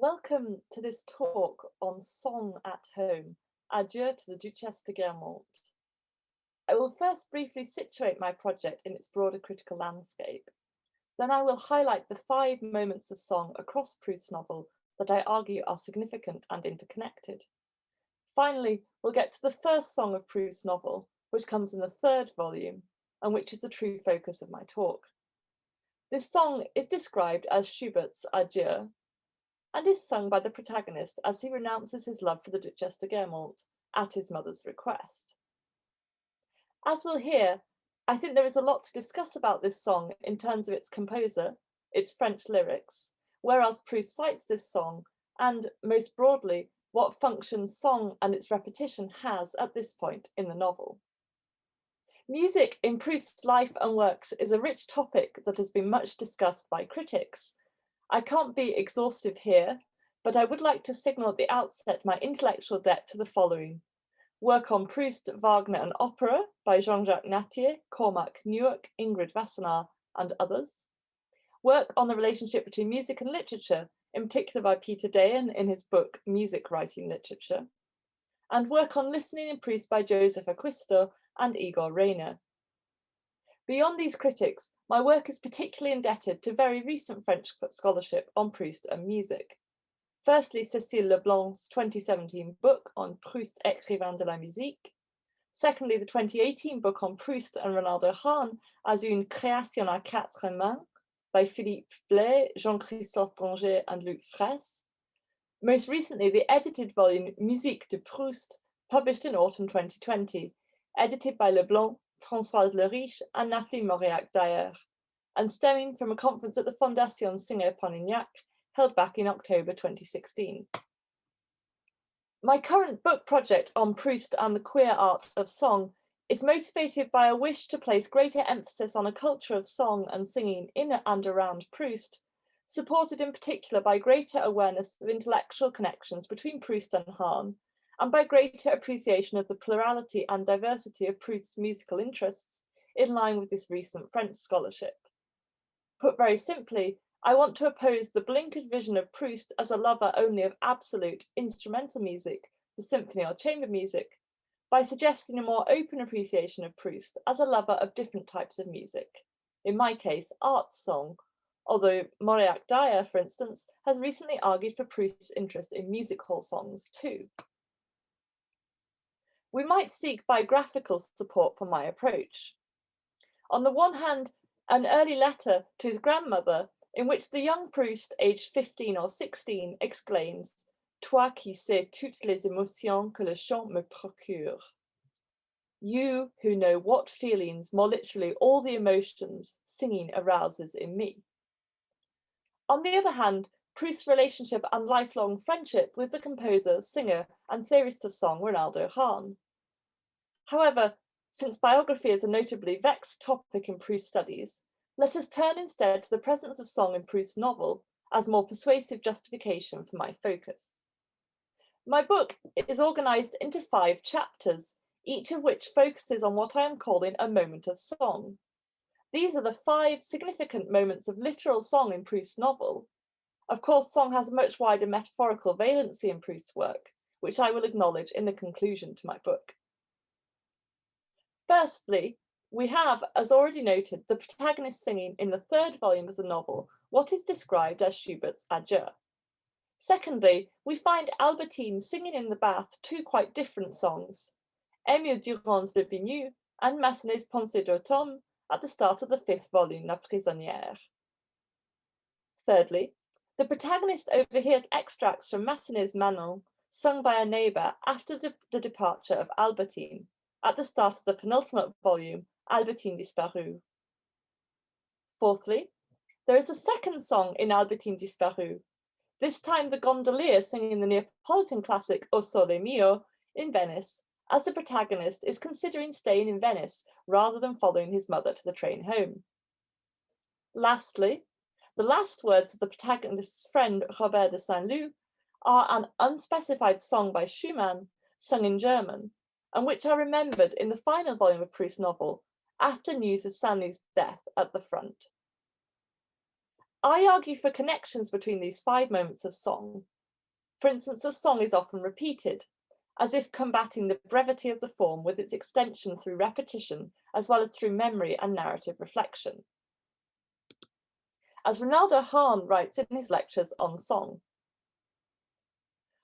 Welcome to this talk on song at home, Adieu to the Duchesse de Guermantes. I will first briefly situate my project in its broader critical landscape. Then I will highlight the 5 moments of song across Proust's novel that I argue are significant and interconnected. Finally, we'll get to the first song of Proust's novel, which comes in the 3rd volume, and which is the true focus of my talk. This song is described as Schubert's Adieu, and is sung by the protagonist as he renounces his love for the Duchesse de Guermantes at his mother's request. As we'll hear, I think there is a lot to discuss about this song in terms of its composer, its French lyrics, whereas Proust cites this song, and most broadly, what function song and its repetition has at this point in the novel. Music in Proust's life and works is a rich topic that has been much discussed by critics. I can't be exhaustive here, but I would like to signal at the outset my intellectual debt to the following: work on Proust, Wagner and opera by Jean-Jacques Nattier, Cormac Newark, Ingrid Wassenaar and others. Work on the relationship between music and literature, in particular by Peter Dayan in his book Music Writing Literature. And work on listening in Proust by Joseph Acquisto and Igor Reyna. Beyond these critics, my work is particularly indebted to very recent French scholarship on Proust and music. Firstly, Cécile Leblanc's 2017 book on Proust, écrivain de la musique. Secondly, the 2018 book on Proust and Reynaldo Hahn as une création à 4 mains by Philippe Blais, Jean-Christophe Branger and Luc Fraisse. Most recently, the edited volume Musique de Proust, published in autumn 2020, edited by Leblanc, Françoise Leriche and Nathalie Mauriac-Dyer, and stemming from a conference at the Fondation Singer-Polignac held back in October 2016. My current book project on Proust and the queer art of song is motivated by a wish to place greater emphasis on a culture of song and singing in and around Proust, supported in particular by greater awareness of intellectual connections between Proust and Hahn, and by greater appreciation of the plurality and diversity of Proust's musical interests, in line with this recent French scholarship. Put very simply, I want to oppose the blinkered vision of Proust as a lover only of absolute instrumental music, the symphony or chamber music, by suggesting a more open appreciation of Proust as a lover of different types of music, in my case, art song, although Mauriac-Dyer, for instance, has recently argued for Proust's interest in music hall songs too. We might seek biographical support for my approach. On the one hand, an early letter to his grandmother, in which the young Proust, aged 15 or 16, exclaims, "Toi qui sais toutes les émotions que le chant me procure." You who know what feelings, more literally all the emotions, singing arouses in me. On the other hand, Proust's relationship and lifelong friendship with the composer, singer, and theorist of song Reynaldo Hahn. However, since biography is a notably vexed topic in Proust studies, let us turn instead to the presence of song in Proust's novel as more persuasive justification for my focus. My book is organised into 5 chapters, each of which focuses on what I am calling a moment of song. These are the 5 significant moments of literal song in Proust's novel. Of course, song has a much wider metaphorical valency in Proust's work, which I will acknowledge in the conclusion to my book. Firstly, we have, as already noted, the protagonist singing in the 3rd volume of the novel what is described as Schubert's Adieu. Secondly, we find Albertine singing in the bath 2 quite different songs, Émile Durand's Le Biniou and Massenet's Pensée d'automne at the start of the 5th volume, La Prisonnière. Thirdly, the protagonist overhears extracts from Massenet's Manon, sung by a neighbour after the departure of Albertine, at the start of the penultimate volume, Albertine Disparue. Fourthly, there is a 2nd song in Albertine Disparue, this time the gondolier singing the Neapolitan classic O Sole Mio in Venice, as the protagonist is considering staying in Venice rather than following his mother to the train home. Lastly, the last words of the protagonist's friend Robert de Saint-Loup are an unspecified song by Schumann, sung in German, and which are remembered in the final volume of Proust's novel after news of Saint-Loup's death at the front. I argue for connections between these 5 moments of song. For instance, the song is often repeated, as if combating the brevity of the form with its extension through repetition, as well as through memory and narrative reflection. As Reynaldo Hahn writes in his lectures on song,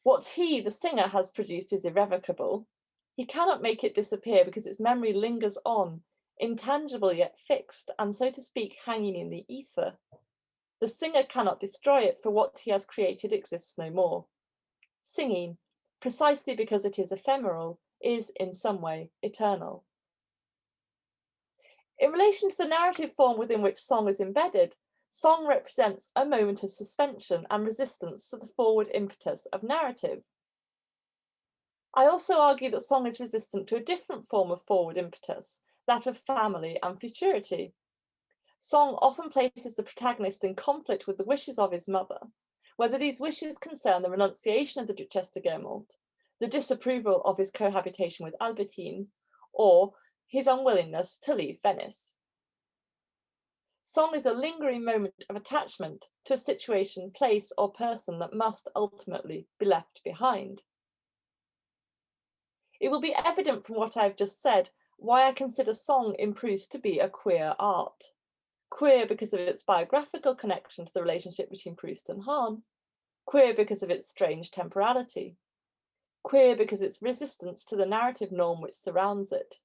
what he, the singer, has produced is irrevocable. He cannot make it disappear because its memory lingers on, intangible yet fixed, and so to speak, hanging in the ether. The singer cannot destroy it, for what he has created exists no more. Singing, precisely because it is ephemeral, is in some way eternal. In relation to the narrative form within which song is embedded, song represents a moment of suspension and resistance to the forward impetus of narrative. I also argue that song is resistant to a different form of forward impetus, that of family and futurity. Song often places the protagonist in conflict with the wishes of his mother, whether these wishes concern the renunciation of the Duchesse de Guermantes, the disapproval of his cohabitation with Albertine, or his unwillingness to leave Venice. Song is a lingering moment of attachment to a situation, place, or person that must ultimately be left behind. It will be evident from what I've just said why I consider song in Proust to be a queer art. Queer because of its biographical connection to the relationship between Proust and Hahn, queer because of its strange temporality, queer because of its resistance to the narrative norm which surrounds it,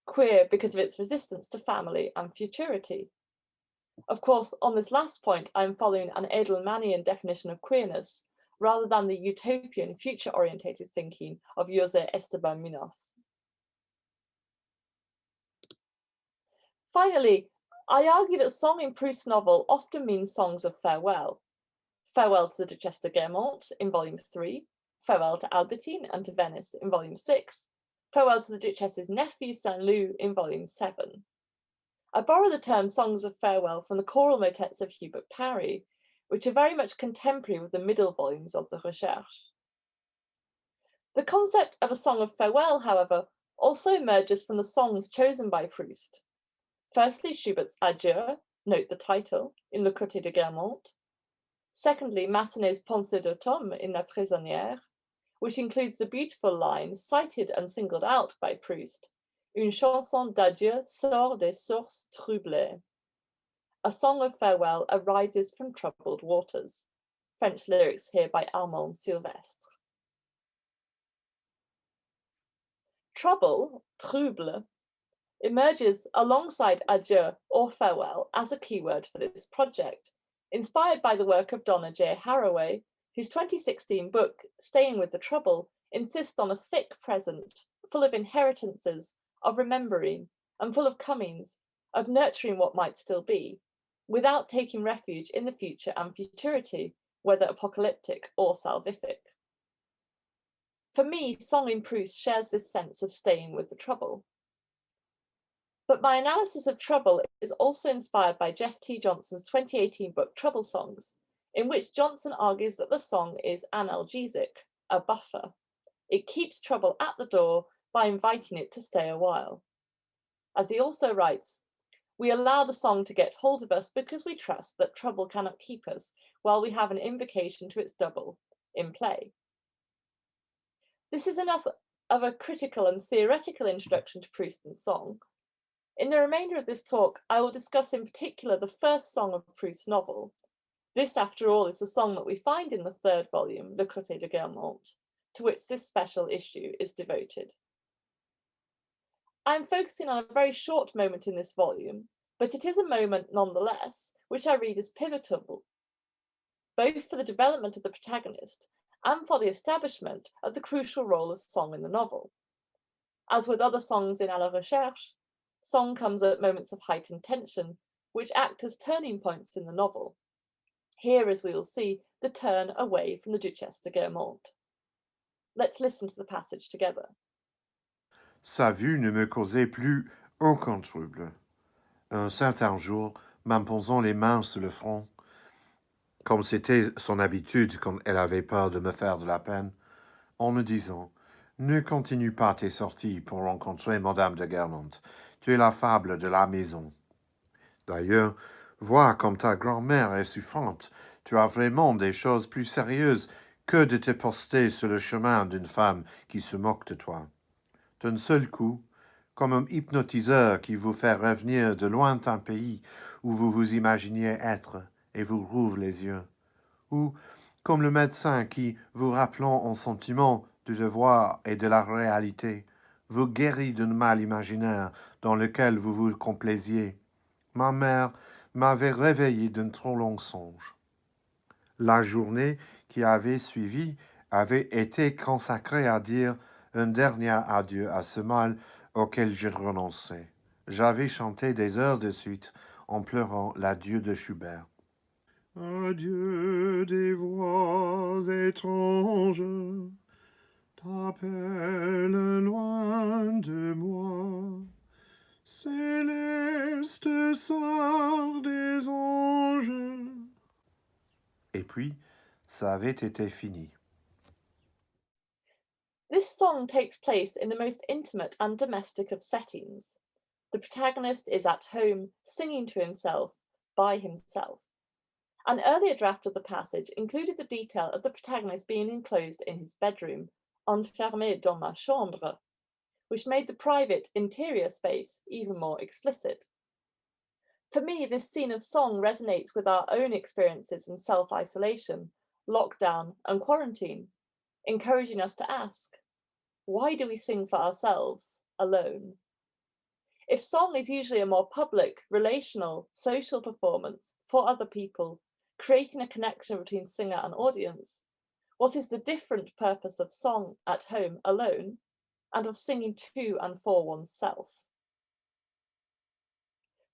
queer because of its resistance to family and futurity. Of course, on this last point, I'm following an Edelmanian definition of queerness, rather than the utopian, future-orientated thinking of José Esteban Munoz. Finally, I argue that song in Proust's novel often means songs of farewell. Farewell to the Duchesse de Guermantes in Volume 3, farewell to Albertine and to Venice in Volume 6, farewell to the Duchesse's nephew Saint-Loup in Volume 7. I borrow the term songs of farewell from the choral motets of Hubert Parry, which are very much contemporary with the middle volumes of the Recherche. The concept of a song of farewell, however, also emerges from the songs chosen by Proust. Firstly, Schubert's Adieu, note the title, in Le Côté de Guermantes. Secondly, Massenet's Pensée d'automne in La Prisonnière, which includes the beautiful line cited and singled out by Proust, Une chanson d'adieu sort des sources troublées. A song of farewell arises from troubled waters. French lyrics here by Armand Sylvestre. Trouble, trouble, emerges alongside adieu or farewell as a keyword for this project, inspired by the work of Donna J. Haraway, whose 2016 book, Staying with the Trouble, insists on a thick present, full of inheritances, of remembering, and full of comings, of nurturing what might still be, without taking refuge in the future and futurity, whether apocalyptic or salvific. For me, song in Proust shares this sense of staying with the trouble. But my analysis of trouble is also inspired by Jeff T. Johnson's 2018 book, Trouble Songs, in which Johnson argues that the song is analgesic, a buffer. It keeps trouble at the door by inviting it to stay a while. As he also writes, we allow the song to get hold of us because we trust that trouble cannot keep us while we have an invocation to its double in play. This is enough of a critical and theoretical introduction to Proust and song. In the remainder of this talk, I will discuss in particular the first song of Proust's novel. This, after all, is the song that we find in the third volume, Le Côté de Guermantes, to which this special issue is devoted. I am focusing on a very short moment in this volume, but it is a moment nonetheless, which I read as pivotal, both for the development of the protagonist and for the establishment of the crucial role of song in the novel. As with other songs in À la Recherche, song comes at moments of heightened tension, which act as turning points in the novel. Here, as we will see, the turn away from the Duchesse de Guermantes. Let's listen to the passage together. Sa vue ne me causait plus aucun trouble. Un certain jour, m'imposant les mains sur le front, comme c'était son habitude quand elle avait peur de me faire de la peine, en me disant « Ne continue pas tes sorties pour rencontrer Madame de Guermantes. Tu es la fable de la maison. D'ailleurs, Vois comme ta grand-mère est souffrante. Tu as vraiment des choses plus sérieuses que de te poster sur le chemin d'une femme qui se moque de toi. D'un seul coup, comme un hypnotiseur qui vous fait revenir de lointains pays où vous vous imaginiez être et vous rouvre les yeux. Ou comme le médecin qui, vous rappelant en sentiment du devoir et de la réalité, vous guérit d'un mal imaginaire dans lequel vous vous complaisiez. Ma mère m'avait réveillé d'un trop long songe. La journée qui avait suivi avait été consacrée à dire un dernier adieu à ce mal auquel je renonçais. J'avais chanté des heures de suite en pleurant l'adieu de Schubert. Adieu des voix étranges t'appellent loin de moi. Céleste sort des anges. Et puis, ça avait été fini. This song takes place in the most intimate and domestic of settings. The protagonist is at home, singing to himself, by himself. An earlier draft of the passage included the detail of the protagonist being enclosed in his bedroom, enfermé dans ma chambre, which made the private interior space even more explicit. For me, this scene of song resonates with our own experiences in self-isolation, lockdown, and quarantine, encouraging us to ask, why do we sing for ourselves, alone? If song is usually a more public, relational, social performance for other people, creating a connection between singer and audience, what is the different purpose of song at home alone and of singing to and for oneself?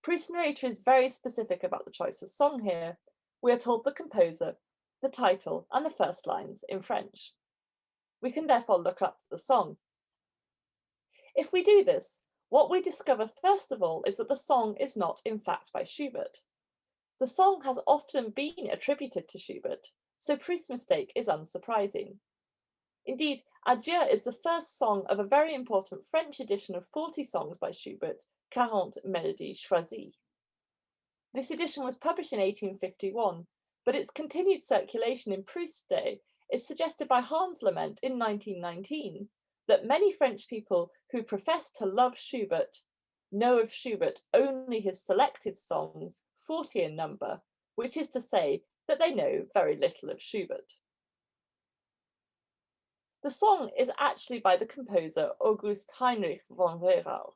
Proust's narrator is very specific about the choice of song here. We are told the composer, the title, and the first lines in French. We can therefore look up the song. If we do this, what we discover first of all is that the song is not in fact by Schubert. The song has often been attributed to Schubert, so Proust's mistake is unsurprising. Indeed, Adieu is the first song of a very important French edition of 40 songs by Schubert, 40 Mélodies Choisies. This edition was published in 1851, but its continued circulation in Proust's day is suggested by Hahn's lament in 1919 that many French people who profess to love Schubert know of Schubert only his selected songs, 40 in number, which is to say that they know very little of Schubert. The song is actually by the composer August Heinrich von Weyrauch.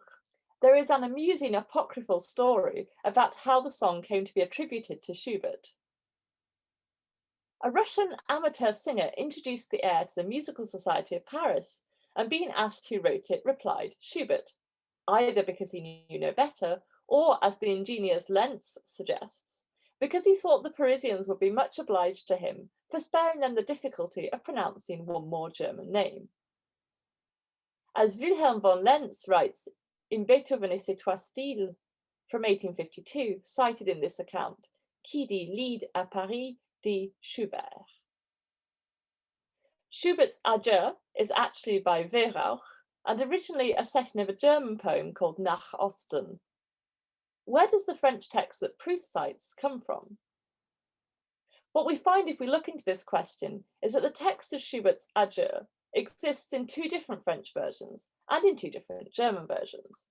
There is an amusing apocryphal story about how the song came to be attributed to Schubert. A Russian amateur singer introduced the air to the Musical Society of Paris, and being asked who wrote it, replied Schubert, either because he knew no better, or, as the ingenious Lenz suggests, because he thought the Parisians would be much obliged to him for sparing them the difficulty of pronouncing one more German name. As Wilhelm von Lenz writes in Beethoven et ses trois styles from 1852, cited in this account, qui dit Lied à Paris dit Schubert. Schubert's Adieu is actually by Weyrauch and originally a setting of a German poem called Nach Osten. Where does the French text that Proust cites come from? What we find if we look into this question is that the text of Schubert's Adieu exists in two different French versions and in two different German versions.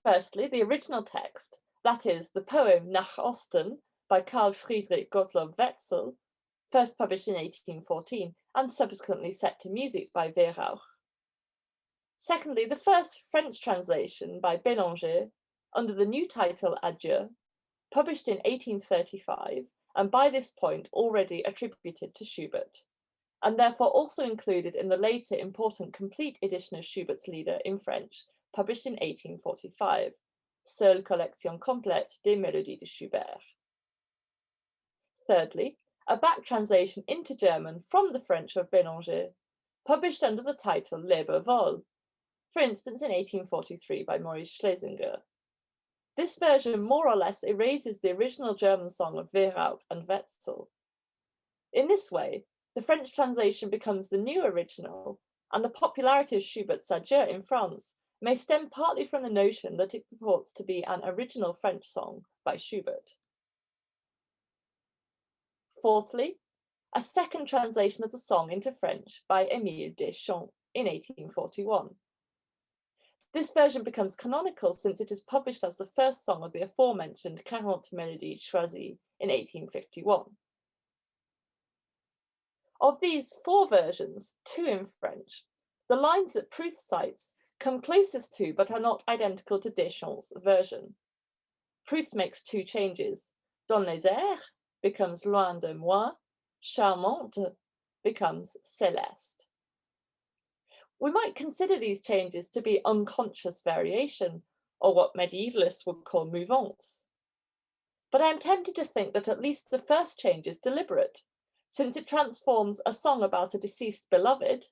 Firstly, the original text, that is, the poem Nach Osten by Carl Friedrich Gottlob Wetzel, first published in 1814 and subsequently set to music by Weyrauch. Secondly, the first French translation by Bélanger under the new title Adieu, published in 1835 and by this point already attributed to Schubert, and therefore also included in the later important complete edition of Schubert's Lieder in French, published in 1845, Seule collection complète des mélodies de Schubert. Thirdly, a back translation into German from the French of Bélanger, published under the title Leber Wohl, for instance in 1843 by Maurice Schlesinger. This version more or less erases the original German song of Weyrauch and Wetzel. In this way, the French translation becomes the new original, and the popularity of Schubert's Adieu in France may stem partly from the notion that it purports to be an original French song by Schubert. Fourthly, a second translation of the song into French by Émile Deschamps in 1841. This version becomes canonical since it is published as the first song of the aforementioned 40 Mélodies Choisies in 1851. Of these 4 versions, 2 in French, the lines that Proust cites come closest to but are not identical to Deschamps' version. Proust makes 2 changes. Dans les airs becomes loin de moi, charmante becomes céleste. We might consider these changes to be unconscious variation, or what medievalists would call mouvance. But I am tempted to think that at least the first change is deliberate, since it transforms a song about a deceased beloved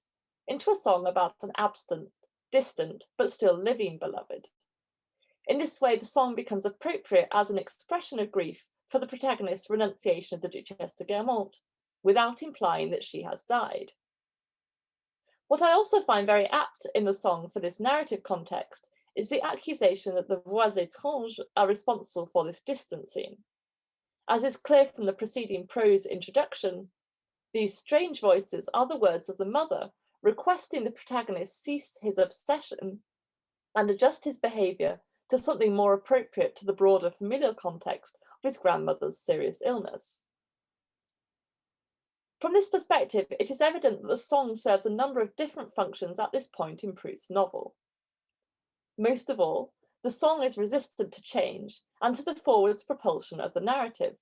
into a song about an absent, distant, but still living beloved. In this way, the song becomes appropriate as an expression of grief for the protagonist's renunciation of the Duchesse de Guermantes, without implying that she has died. What I also find very apt in the song for this narrative context is the accusation that the voix étranges are responsible for this distancing. As is clear from the preceding prose introduction, these strange voices are the words of the mother requesting the protagonist cease his obsession and adjust his behaviour to something more appropriate to the broader familial context of his grandmother's serious illness. From this perspective, it is evident that the song serves a number of different functions at this point in Proust's novel. Most of all, the song is resistant to change and to the forwards propulsion of the narrative.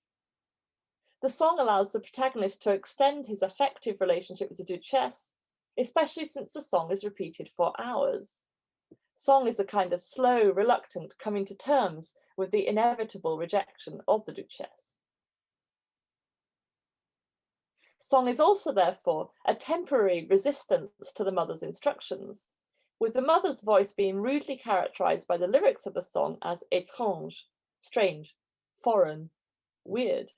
The song allows the protagonist to extend his affective relationship with the Duchesse, especially since the song is repeated for hours. Song is a kind of slow, reluctant coming to terms with the inevitable rejection of the Duchesse. Song is also, therefore, a temporary resistance to the mother's instructions, with the mother's voice being rudely characterized by the lyrics of the song as étrange, strange, foreign, weird.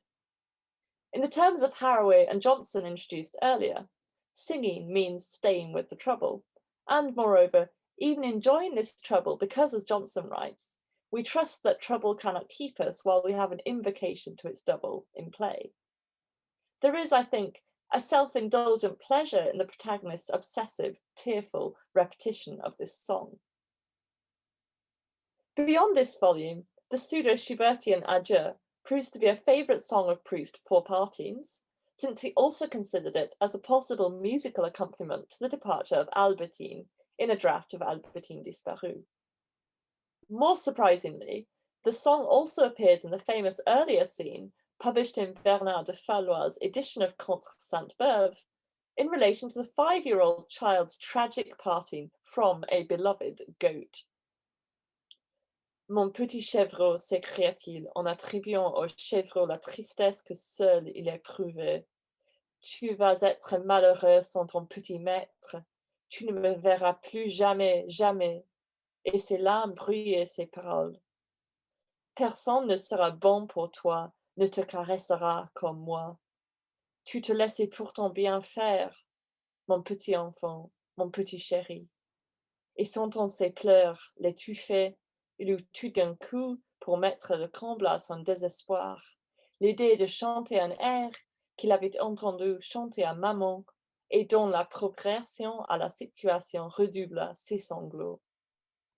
In the terms of Haraway and Johnson introduced earlier, singing means staying with the trouble, and moreover, even enjoying this trouble because, as Johnson writes, we trust that trouble cannot keep us while we have an invocation to its double in play. There is, I think, a self-indulgent pleasure in the protagonist's obsessive, tearful repetition of this song. Beyond this volume, the pseudo-Schubertian Adieu proves to be a favourite song of Proust for partings, since he also considered it as a possible musical accompaniment to the departure of Albertine in a draft of Albertine Disparue. More surprisingly, the song also appears in the famous earlier scene published in Bernard de Fallois' edition of Contre Sainte-Beuve, in relation to the 5-year-old child's tragic parting from a beloved goat. Mon petit chèvreau, s'écria-t-il, en attribuant au chèvreau la tristesse que seul il éprouvait. Tu vas être malheureux sans ton petit maître, tu ne me verras plus jamais, jamais. Et ses larmes brouillaient ses paroles. Personne ne sera bon pour toi, ne te caressera comme moi. Tu te laissais pourtant bien faire, mon petit enfant, mon petit chéri. Et sentant ses pleurs, les tuffait, il eut tout d'un coup, pour mettre le comble à son désespoir, l'idée de chanter un air qu'il avait entendu chanter à maman et dont la progression à la situation redoubla ses sanglots.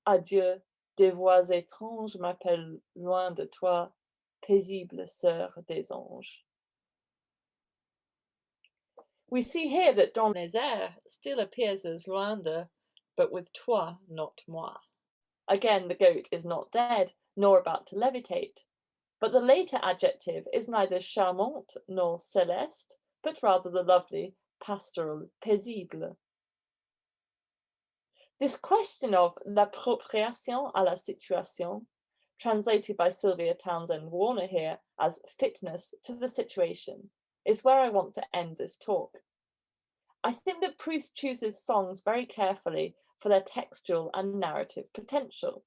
Adieu, des voix étranges m'appellent loin de toi, paisible sœur des anges. We see here that Dans les airs still appears as loin de, but with toi, not moi. Again, the goat is not dead, nor about to levitate, but the later adjective is neither charmante nor céleste, but rather the lovely, pastoral, paisible. This question of l'appropriation à la situation, translated by Sylvia Townsend Warner here as fitness to the situation, is where I want to end this talk. I think that Proust chooses songs very carefully for their textual and narrative potential.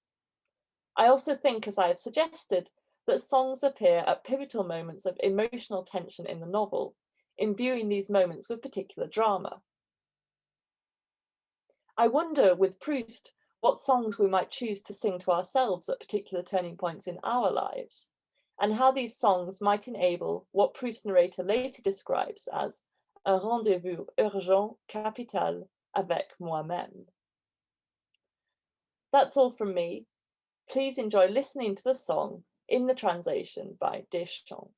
I also think, as I have suggested, that songs appear at pivotal moments of emotional tension in the novel, imbuing these moments with particular drama. I wonder, with Proust, what songs we might choose to sing to ourselves at particular turning points in our lives. and how these songs might enable what Proust narrator later describes as un rendezvous urgent, capital, avec moi-même. That's all from me. Please enjoy listening to the song in the translation by Deschamps.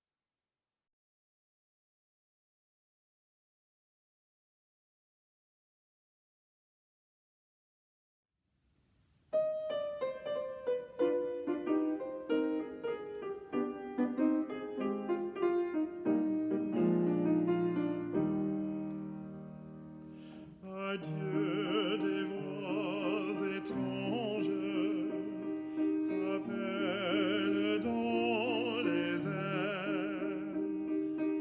Adieu, des voix étranges t'appellent dans les airs.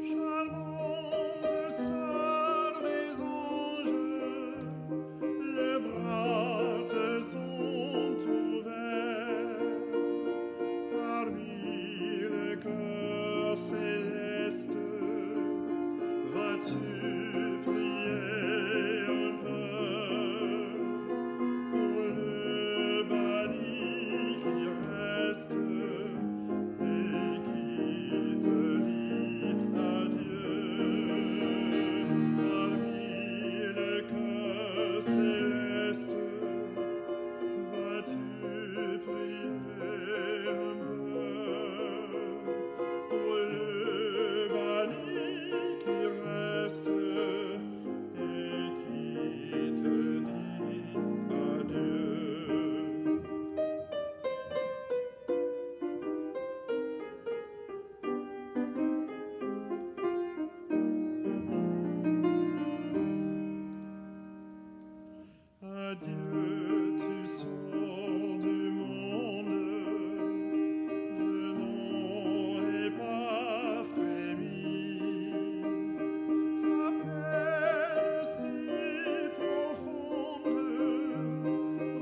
Charmante sœur des anges, les bras te sont ouverts. Parmi les cœurs célestes, vas-tu prier? Adieu, tu sors du monde, je n'en ai pas frémi. Sa peine si profonde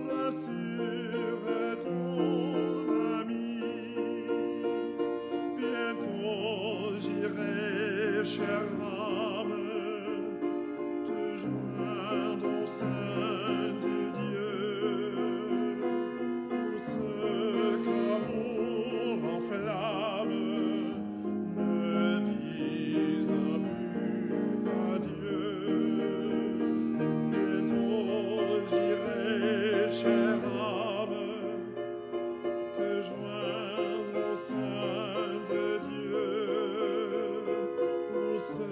rassure ton ami. Bientôt j'irai, chère âme, te joindre au sein de Dieu, où ce qu'amour enflamme ne dise plus adieu. Bientôt j'irai, chère âme, te joindre au sein de Dieu, où ce